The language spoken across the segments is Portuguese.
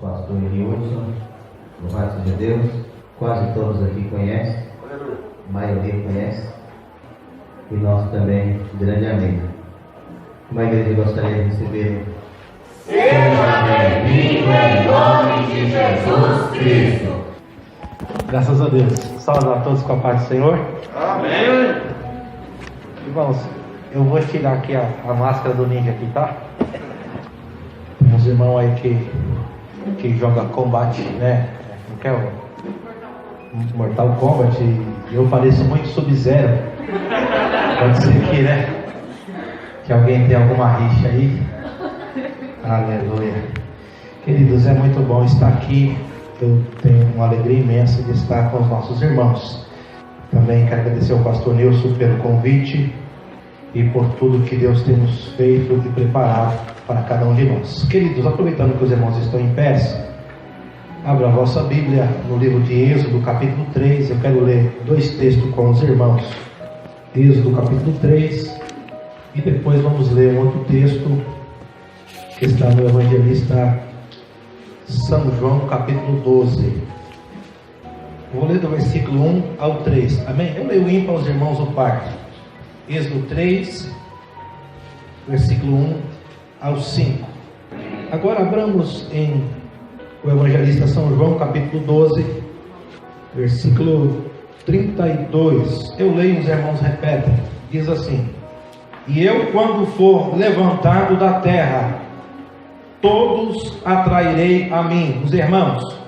pastor Hudson, louvado seja Deus. Quase todos aqui conhecem, a maioria conhece, e nós também, grande amigo. Como a igreja gostaria de receber? Seja bem-vindo em nome de Jesus Cristo. Graças a Deus. Salve a todos com a paz do Senhor. Amém. Irmãos, eu vou tirar aqui a máscara do ninja aqui, tá? Tem uns irmãos aí que joga combate, né? Não quer o Mortal Kombat, e eu pareço muito Sub-Zero. Pode ser que, né? Que alguém tenha alguma rixa aí. Aleluia. Queridos, é muito bom estar aqui. Eu tenho uma alegria imensa de estar com os nossos irmãos. Também quero agradecer ao pastor Nilson pelo convite e por tudo que Deus tem nos feito e preparado para cada um de nós. Queridos, aproveitando que os irmãos estão em pé, abra a vossa Bíblia no livro de Êxodo, capítulo 3. Eu quero ler 2 textos com os irmãos. Êxodo, capítulo 3. E depois vamos ler um outro texto que está no Evangelista São João, capítulo 12. Vou ler do versículo 1 ao 3. Amém? Eu leio ímpar aos irmãos o par. Êxodo 3, versículo 1 ao 5. Agora abramos em o Evangelista São João, capítulo 12, versículo 32. Eu leio, os irmãos repetem. Diz assim: E eu, quando for levantado da terra, todos atrairei a mim. Os irmãos.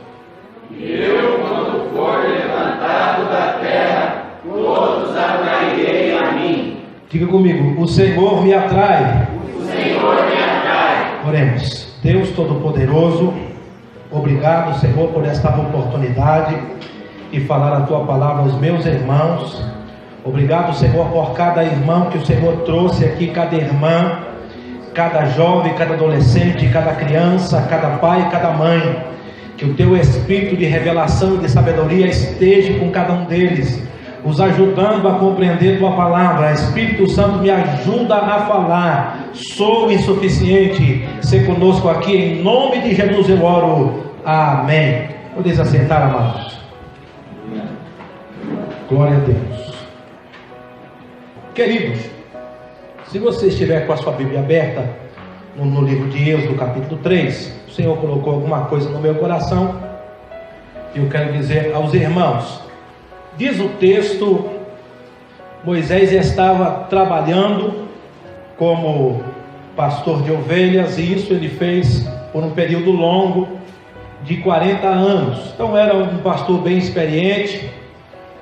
E eu, quando for levantado da terra, todos atrairei a mim. Diga comigo: o Senhor me atrai. O Senhor me atrai. Oremos. Deus Todo-Poderoso, obrigado, Senhor, por esta oportunidade de falar a Tua palavra aos meus irmãos. Obrigado, Senhor, por cada irmão que o Senhor trouxe aqui, cada irmã, cada jovem, cada adolescente, cada criança, cada pai, cada mãe. Que o Teu Espírito de revelação e de sabedoria esteja com cada um deles, os ajudando a compreender Tua palavra. Espírito Santo, me ajuda a falar. Sou insuficiente. Se conosco aqui, em nome de Jesus eu oro. Amém. Podeis assentar, amados. Glória a Deus. Queridos, se você estiver com a sua Bíblia aberta no livro de Êxodo, capítulo 3, o Senhor colocou alguma coisa no meu coração e eu quero dizer aos irmãos. Diz o texto: Moisés estava trabalhando como pastor de ovelhas, e isso ele fez por um período longo de 40 anos. Então era um pastor bem experiente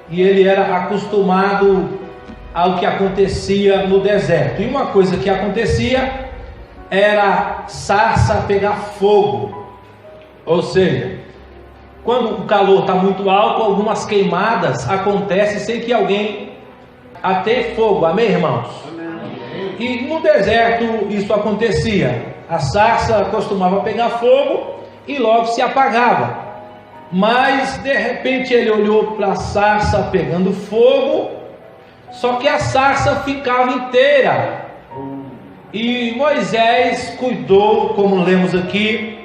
e ele era acostumado ao que acontecia no deserto. E uma coisa que acontecia era sarça pegar fogo. Ou seja, quando o calor está muito alto, algumas queimadas acontecem sem que alguém ateie fogo. Amém, irmãos? Amém. E no deserto isso acontecia. A sarça costumava pegar fogo e logo se apagava. Mas de repente ele olhou para a sarça pegando fogo, só que a sarça ficava inteira. E Moisés cuidou, como lemos aqui,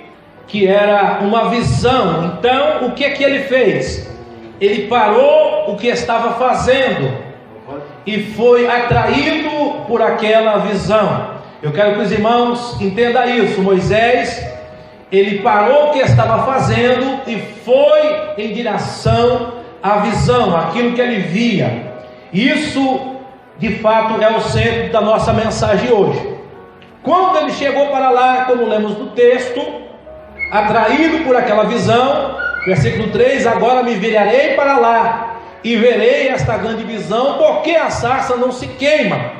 que era uma visão. Então o que é que ele fez? Ele parou o que estava fazendo e foi atraído por aquela visão. Eu quero que os irmãos entendam isso. Moisés, ele parou o que estava fazendo e foi em direção à visão, aquilo que ele via. Isso de fato é o centro da nossa mensagem hoje. Quando ele chegou para lá, como lemos no texto, atraído por aquela visão, versículo 3: Agora me virarei para lá e verei esta grande visão, porque a sarça não se queima.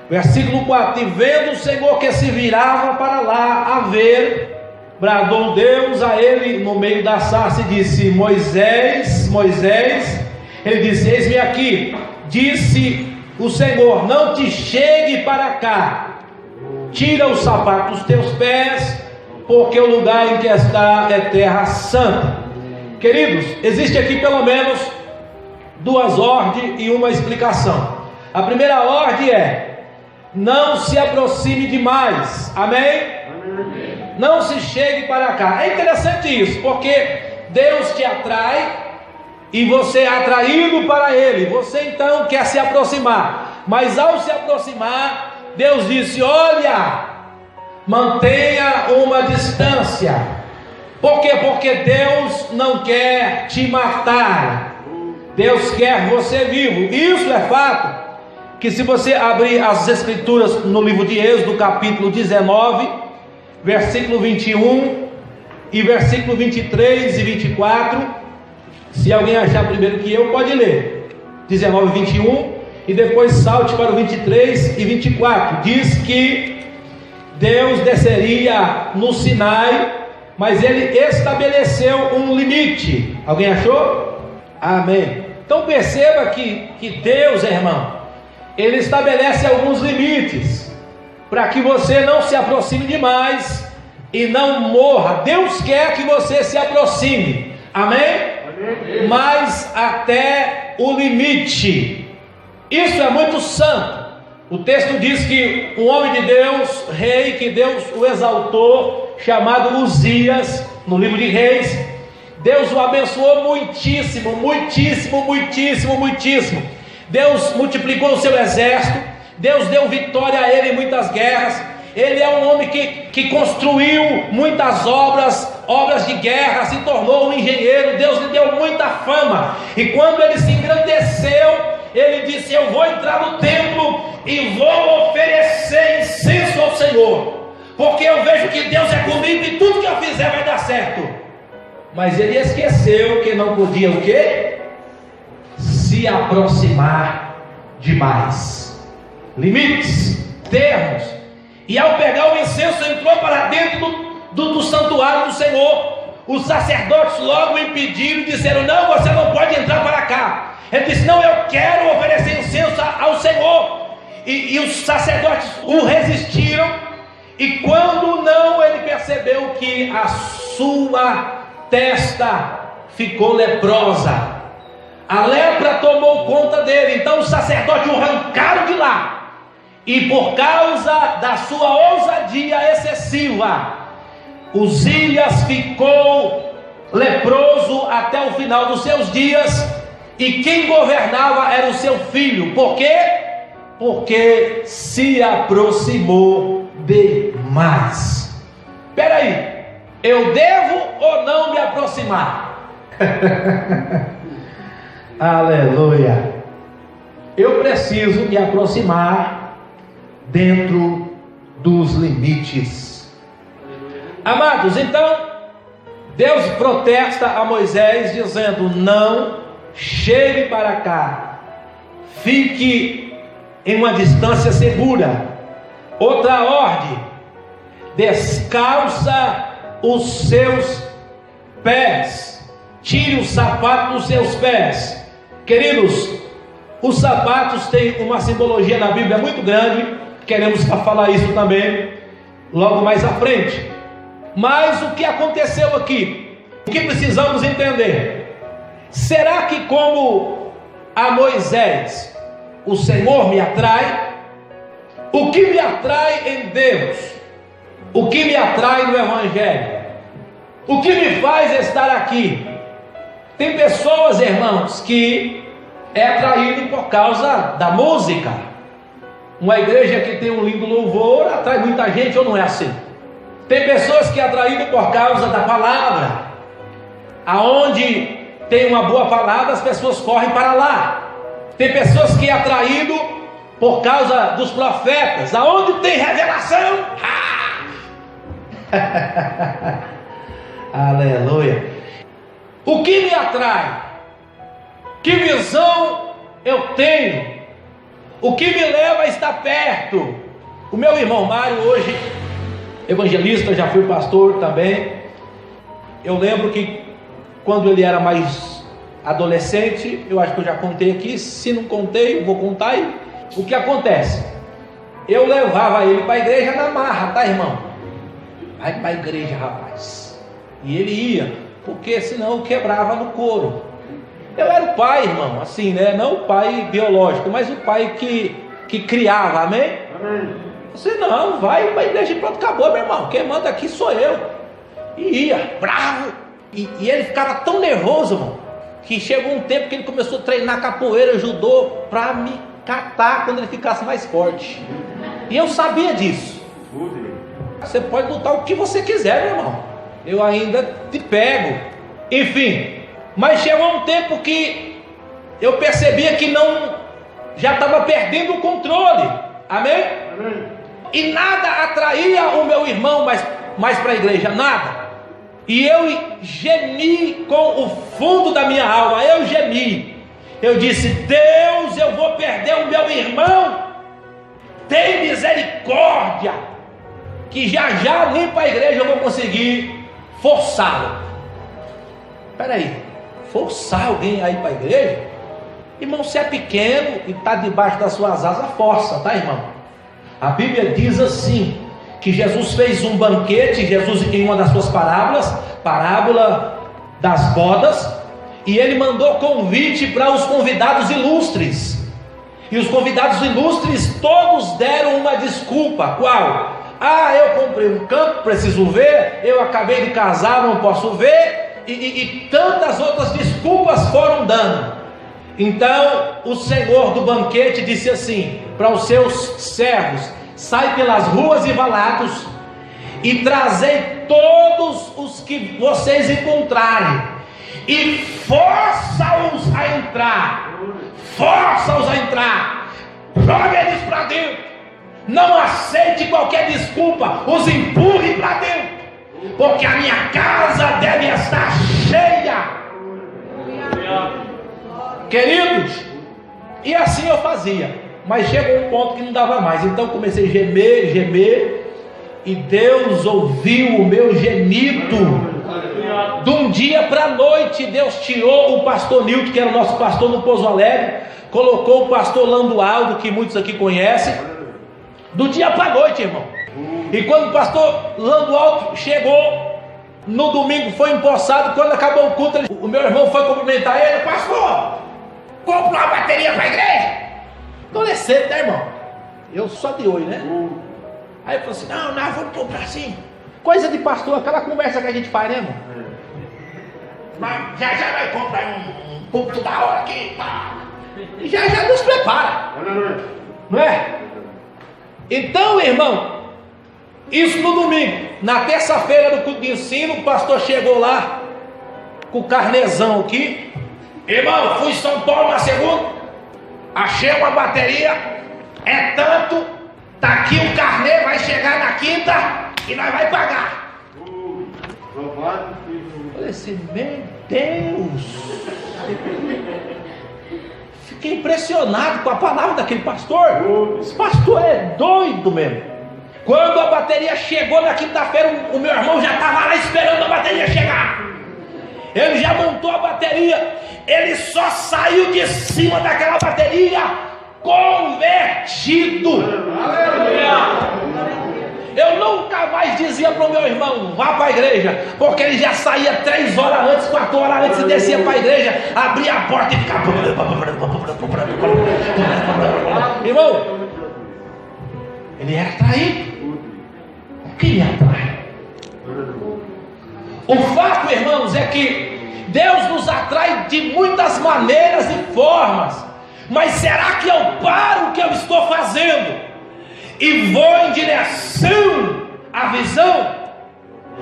Versículo 4: E vendo o Senhor que se virava para lá a ver, bradou Deus a ele no meio da sarça e disse: Moisés, Moisés. Ele disse: Eis-me aqui. Disse o Senhor: Não te chegue para cá, tira o sapato dos teus pés, porque o lugar em que está é terra santa. Queridos, existe aqui pelo menos 2 ordens e uma explicação. A primeira ordem é: não se aproxime demais. Amém? não se chegue para cá. É interessante isso, porque Deus te atrai e você é atraído para Ele. Você então quer se aproximar, mas ao se aproximar, Deus disse: olha, mantenha uma distância. Por quê? Porque Deus não quer te matar, Deus quer você vivo. Isso é fato, que se você abrir as Escrituras no livro de Êxodo, capítulo 19, versículo 21 e versículo 23 e 24, se alguém achar primeiro que eu, pode ler 19 e 21 e depois salte para o 23 e 24. Diz que Deus desceria no Sinai, mas Ele estabeleceu um limite. Alguém achou? Amém. Então perceba que Deus, irmão, Ele estabelece alguns limites para que você não se aproxime demais e não morra. Deus quer que você se aproxime, amém? Amém. Mas até o limite. Isso é muito santo. O texto diz que um homem de Deus, rei, que Deus o exaltou, chamado Uzias, no livro de Reis, Deus o abençoou muitíssimo, muitíssimo, muitíssimo, muitíssimo. Deus multiplicou o seu exército, Deus deu vitória a ele em muitas guerras. Ele é um homem que construiu muitas obras de guerra, se tornou um engenheiro. Deus lhe deu muita fama, e quando ele se engrandeceu, ele disse: eu vou entrar no templo e vou oferecer incenso ao Senhor, porque eu vejo que Deus é comigo e tudo que eu fizer vai dar certo. Mas ele esqueceu que não podia o quê? Se aproximar demais. Limites, termos. E ao pegar o incenso, entrou para dentro do santuário do Senhor. Os sacerdotes logo impediram e disseram: não, você não pode entrar para cá. Ele disse: não, eu quero oferecer incenso ao Senhor. E os sacerdotes o resistiram. E quando não, ele percebeu que a sua testa ficou leprosa. A lepra tomou conta dele. Então os sacerdotes o arrancaram de lá. E por causa da sua ousadia excessiva, Uzias ficou leproso até o final dos seus dias. E quem governava era o seu filho. Por quê? Porque se aproximou demais. Espera aí, eu devo ou não me aproximar? Aleluia. Eu preciso me aproximar dentro dos limites. Amados, então Deus protesta a Moisés dizendo: não chegue para cá, fique em uma distância segura. Outra ordem: descalça os seus pés, tire o sapato dos seus pés. Queridos, os sapatos têm uma simbologia na Bíblia muito grande. Queremos falar isso também logo mais à frente. Mas o que aconteceu aqui? O que precisamos entender? Será que, como a Moisés, o Senhor me atrai? O que me atrai em Deus? O que me atrai no Evangelho? O que me faz estar aqui? Tem pessoas, irmãos, que é atraído por causa da música. Uma igreja que tem um lindo louvor atrai muita gente, ou não é assim? Tem pessoas que é atraído por causa da palavra. Aonde tem uma boa palavra, as pessoas correm para lá. Tem pessoas que é atraído por causa dos profetas. Aonde tem revelação, aleluia. O que me atrai? Que visão eu tenho? O que me leva a estar perto? O meu irmão Mário, hoje evangelista, já foi pastor também. Eu lembro que quando ele era mais adolescente, eu acho que eu já contei aqui, se não contei, eu vou contar aí. O que acontece? Eu levava ele para a igreja na marra, tá, irmão? Vai para a igreja, rapaz. E ele ia, porque senão eu quebrava no couro. Eu era o pai, irmão, assim, né? Não o pai biológico, mas o pai que criava, amém? Amém. Você não, vai para a igreja e pronto, acabou, meu irmão. Quem manda aqui sou eu. E ia, bravo. E ele ficava tão nervoso, irmão, que chegou um tempo que ele começou a treinar capoeira, judô, para me catar quando ele ficasse mais forte. E eu sabia disso. Você pode lutar o que você quiser, meu irmão, eu ainda te pego. Enfim, mas chegou um tempo que eu percebia que já estava perdendo o controle. Amém? E nada atraía o meu irmão mais para a igreja, nada. E eu gemi com o fundo da minha alma, eu gemi. Eu disse: Deus, eu vou perder o meu irmão, tem misericórdia, que já nem para a igreja eu vou conseguir forçá-lo. Espera aí, forçar alguém a ir para a igreja? Irmão, se é pequeno e está debaixo das suas asas, força, tá, irmão? A Bíblia diz assim, que Jesus fez um banquete, Jesus em uma das suas parábolas, parábola das bodas, e ele mandou convite para os convidados ilustres, e os convidados ilustres todos deram uma desculpa. Qual? Eu comprei um campo, preciso ver, eu acabei de casar, não posso ver, e tantas outras desculpas foram dando. Então o Senhor do banquete disse assim para os seus servos: sai pelas ruas e valados e trazei todos os que vocês encontrarem e força-os a entrar, jogue eles para dentro, não aceite qualquer desculpa, os empurre para dentro, porque a minha casa deve estar cheia. Queridos, e assim eu fazia, mas chegou um ponto que não dava mais. Então comecei a gemer, e Deus ouviu o meu gemido. De um dia para a noite, Deus tirou o pastor Nilton, que era o nosso pastor no Pouso Alegre, colocou o pastor Landualdo, que muitos aqui conhecem, do dia para a noite, irmão. E quando o pastor Landualdo chegou no domingo, foi empossado. Quando acabou o culto, o meu irmão foi cumprimentar ele: pastor, compra uma bateria para a igreja. Adolescente, né, irmão? Eu só de olho, né? Aí ele falou assim: não, vamos comprar sim. Coisa de pastor, aquela conversa que a gente faz, né, irmão? Mas já vai comprar um púlpito da hora aqui, pá. E já nos prepara, não é? Então, irmão, isso no domingo. Na terça-feira do culto de ensino, o pastor chegou lá com o carnezão aqui: irmão, fui em São Paulo na segunda, achei uma bateria, é tanto, tá aqui o carnê, vai chegar na quinta e nós vai pagar. Falei assim: meu Deus, fiquei impressionado com a palavra daquele pastor. Esse pastor é doido mesmo. Quando a bateria chegou na quinta-feira, o meu irmão já estava lá esperando a bateria chegar. Ele já montou a bateria, ele só saiu de cima daquela bateria convertido. Aleluia! Eu nunca mais dizia para o meu irmão: vá para a igreja, porque ele já saía 3 horas antes, 4 horas antes, e descia para a igreja, abria a porta e ficava. Irmão, ele era traído. O que atrai? O fato, irmãos, é que Deus nos atrai de muitas maneiras e formas. Mas será que eu paro o que eu estou fazendo e vou em direção à visão?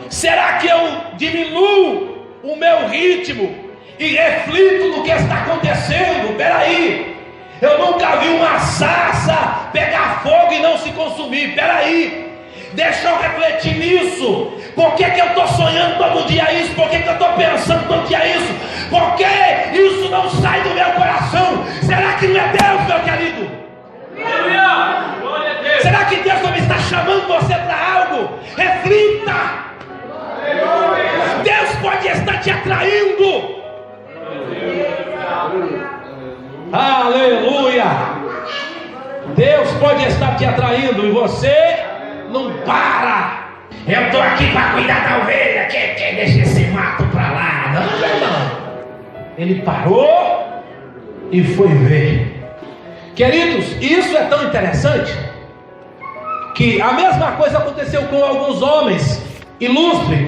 Será que eu diminuo o meu ritmo e reflito no que está acontecendo? Peraí, eu nunca vi uma sarça pegar fogo e não se consumir. Peraí, deixa eu refletir nisso. Por que eu estou sonhando todo dia isso? Por que eu estou pensando todo dia isso? Por que isso não sai do meu coração? Será que não é Deus, meu querido? Será que Deus não está chamando você para algo? Reflita. Deus pode estar te atraindo. Aleluia. Deus pode estar te atraindo e você não para. Eu estou aqui para cuidar da ovelha, que deixa esse mato para lá. Não. Ele parou e foi ver. Queridos, isso é tão interessante que a mesma coisa aconteceu com alguns homens ilustres.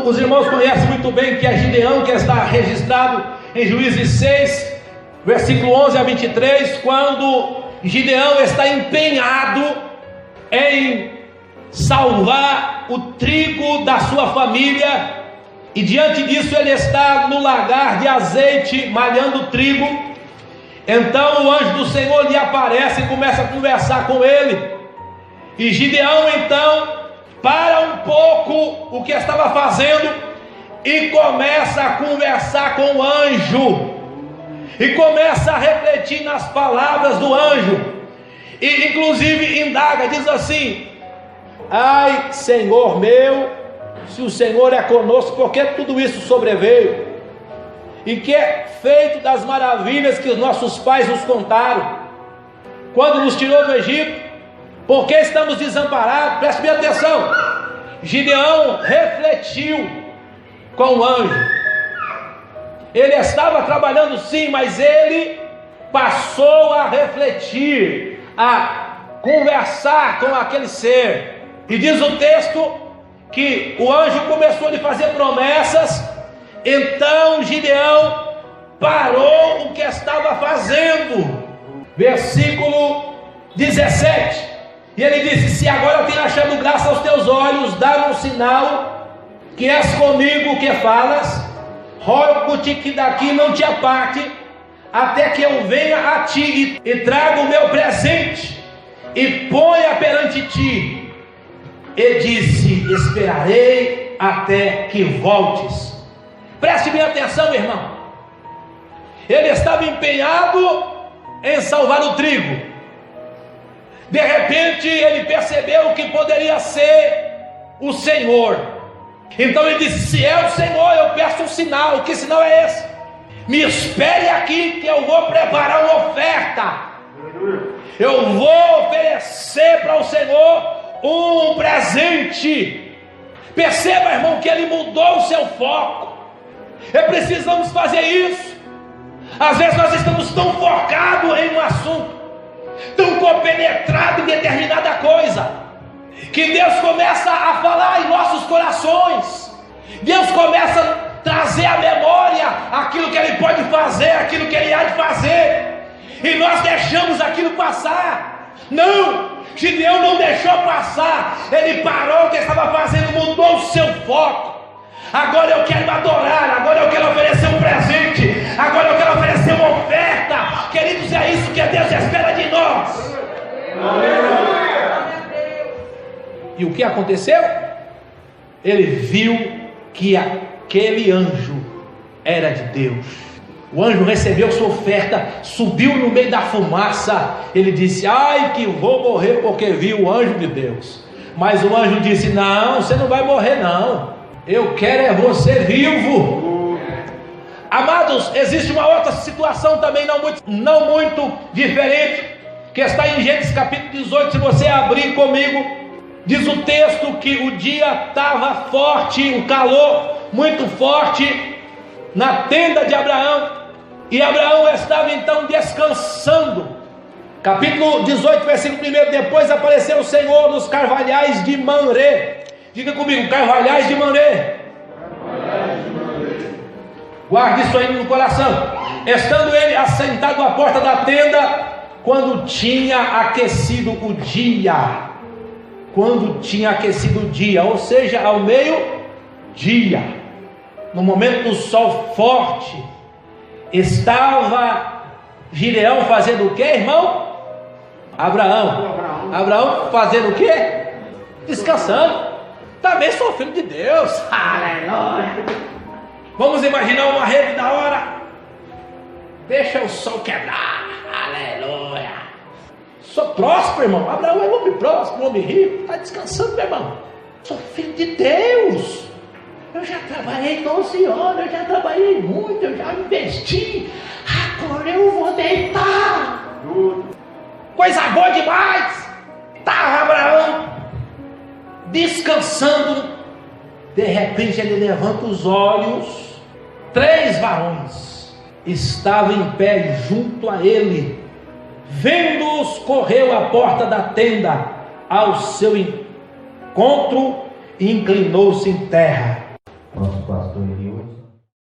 Os irmãos conhecem muito bem, que é Gideão, que está registrado em Juízes 6, versículo 11 a 23, quando Gideão está empenhado em salvar o trigo da sua família, e diante disso ele está no lagar de azeite, malhando o trigo. Então o anjo do Senhor lhe aparece e começa a conversar com ele, e Gideão então para um pouco o que estava fazendo e começa a conversar com o anjo, e começa a refletir nas palavras do anjo, e inclusive indaga, diz assim: ai, Senhor meu, se o Senhor é conosco, por que tudo isso sobreveio? E que é feito das maravilhas que os nossos pais nos contaram, quando nos tirou do Egito? Por que estamos desamparados? Preste bem atenção. Gideão refletiu com o anjo. Ele estava trabalhando sim, mas ele passou a refletir, a conversar com aquele ser. E diz o texto que o anjo começou a lhe fazer promessas. Então Gideão parou o que estava fazendo. Versículo 17. E ele disse: se agora eu tenho achado graça aos teus olhos, dá-me um sinal que és comigo que falas. Rogo-te que daqui não te aparte, até que eu venha a ti e traga o meu presente e ponha perante ti. E disse: esperarei até que voltes. Preste bem atenção, irmão. Ele estava empenhado em salvar o trigo. De repente ele percebeu que poderia ser o Senhor. Então ele disse: se é o Senhor, eu peço um sinal. Que sinal é esse? Me espere aqui que eu vou preparar uma oferta. Eu vou oferecer para o Senhor um presente. Perceba, irmão, que ele mudou o seu foco. Precisamos fazer isso. Às vezes nós estamos tão focados em um assunto, tão compenetrados em determinada coisa, que Deus começa a falar em nossos corações. Deus começa a trazer à memória aquilo que Ele pode fazer, aquilo que Ele há de fazer, e nós deixamos aquilo passar. Não, Gideão não deixou passar. Ele parou o que estava fazendo, mudou o seu foco. Agora eu quero adorar, agora eu quero oferecer um presente, agora eu quero oferecer uma oferta. Queridos, é isso que Deus espera de nós. E o que aconteceu? Ele viu que aquele anjo era de Deus. O anjo recebeu sua oferta, subiu no meio da fumaça. Ele disse: ai, que vou morrer porque vi o anjo de Deus. Mas o anjo disse: não, você não vai morrer não. Eu quero é você vivo. Amados, existe uma outra situação também não muito diferente, que está em Gênesis capítulo 18. Se você abrir comigo, diz o texto que o dia estava forte, um calor muito forte na tenda de Abraão, e Abraão estava então descansando. Capítulo 18, versículo 1. Depois apareceu o Senhor nos carvalhais de Mamré. Diga comigo: carvalhais de Mamré. Guarde isso aí no coração. Estando ele assentado à porta da tenda, quando tinha aquecido o dia. Quando tinha aquecido o dia, ou seja, ao meio-dia, no momento do sol forte, estava Gideão fazendo o que, irmão? Abraão fazendo o que? Descansando. Também sou filho de Deus. Aleluia. Vamos imaginar uma rede da hora. Deixa o sol quebrar. Aleluia. Sou próspero, irmão. Abraão é um homem próspero, um homem rico. Está descansando, meu irmão. Sou filho de Deus. Eu já trabalhei 12 horas, eu já trabalhei muito, eu já investi. Agora eu vou deitar. Coisa boa demais. Estava Abraão descansando. De repente ele levanta os olhos. 3 varões estavam em pé junto a ele. Vendo-os, correu à porta da tenda ao seu encontro e inclinou-se em terra. Nosso pastor Elias.